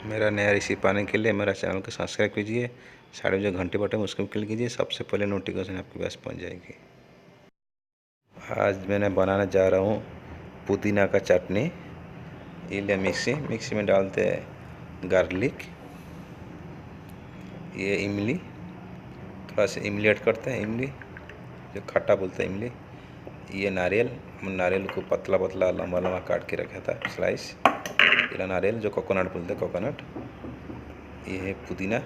मेरा नया रेसिपी पाने के लिए मेरा चैनल को सब्सक्राइब कीजिए, साइड में जो घंटे बटन उसको क्लिक कीजिए, सबसे पहले नोटिफिकेशन आपके पास पहुंच जाएगी। आज मैंने बनाने जा रहा हूँ पुदीना का चटनी। ये ले मिक्सी में डालते हैं गार्लिक, ये इमली, थोड़ा सा इमली ऐड करते हैं, इमली जो खट्टा बोलते हैं इमली, ये नारियल, हम नारियल को पतला पतला लंबा लंबा काट के रखा था स्लाइस, ये नारियल जो कोकोनट बोलते हैं कोकोनट, ये है पुदीना,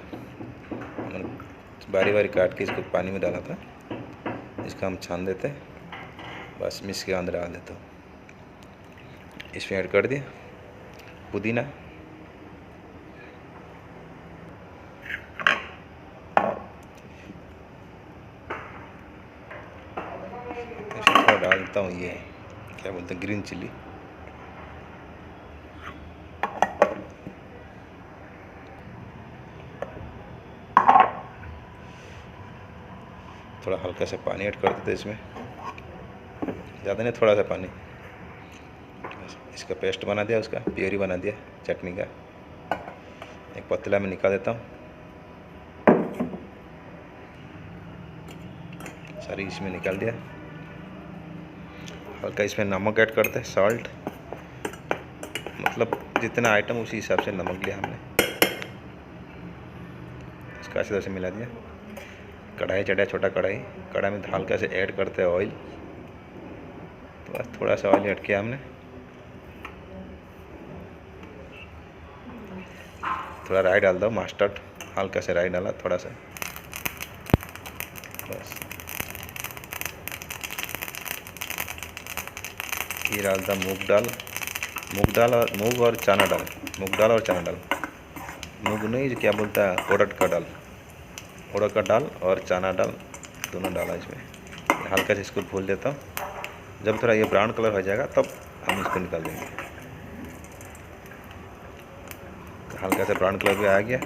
बारी बारी काट के इसको पानी में डाला था, इसको हम छान देते हैं, बस मिक्स के अंदर डाल देता हूँ। इसमें ऐड कर दिया पुदीना, इसमें थोड़ा डालता हूँ ये क्या बोलते हैं ग्रीन चिली, थोड़ा हल्का सा पानी ऐड कर देते हैं इसमें, ज़्यादा नहीं, थोड़ा सा पानी। इसका पेस्ट बना दिया, उसका प्योरी बना दिया चटनी का। एक पतीला में निकाल देता हूँ, सारी इसमें निकाल दिया। हल्का इसमें नमक ऐड करते हैं, सॉल्ट, मतलब जितना आइटम उसी हिसाब से नमक लिया हमने। इसका अच्छी तरह से मिला दिया। कढ़ाई चढ़ाया, छोटा कढ़ाई में हल्का से ऐड करते हैं ऑयल, तो बस थोड़ा सा ऑयल ऐड किया हमने, थोड़ा राई डाल दो, मस्टर्ड, हल्का से राई डाला थोड़ा सा, बस ये डालता मूंग दाल और चना दाल, मूंग नहीं जो क्या बोलता है उड़द का दाल और चना दाल दोनों डाला इसमें। हल्का से इसको भून देता हूँ, जब थोड़ा ये ब्राउन कलर हो जाएगा तब हम इसको निकाल देंगे। हल्का से ब्राउन कलर भी आ गया,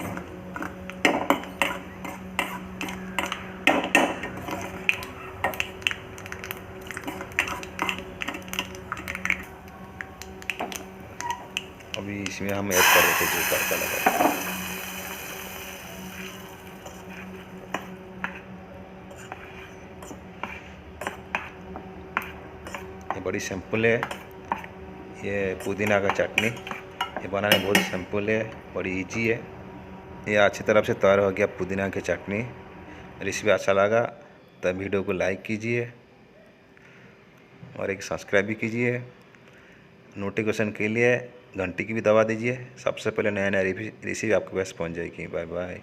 अभी इसमें हम ऐड कर देते जो तड़का लगा। ये बड़ी सिंपल है, ये पुदीना का चटनी, ये बनाने बहुत सिंपल है, बड़ी इजी है। ये अच्छी तरह से तैयार हो गया पुदीना की चटनी। रेसिपी अच्छा लगा तो वीडियो को लाइक कीजिए और एक सब्सक्राइब भी कीजिए। नोटिफिकेशन के लिए घंटी की भी दबा दीजिए, सबसे पहले नया नया रेसिपी आपके पास पहुंच जाएगी। Bye bye.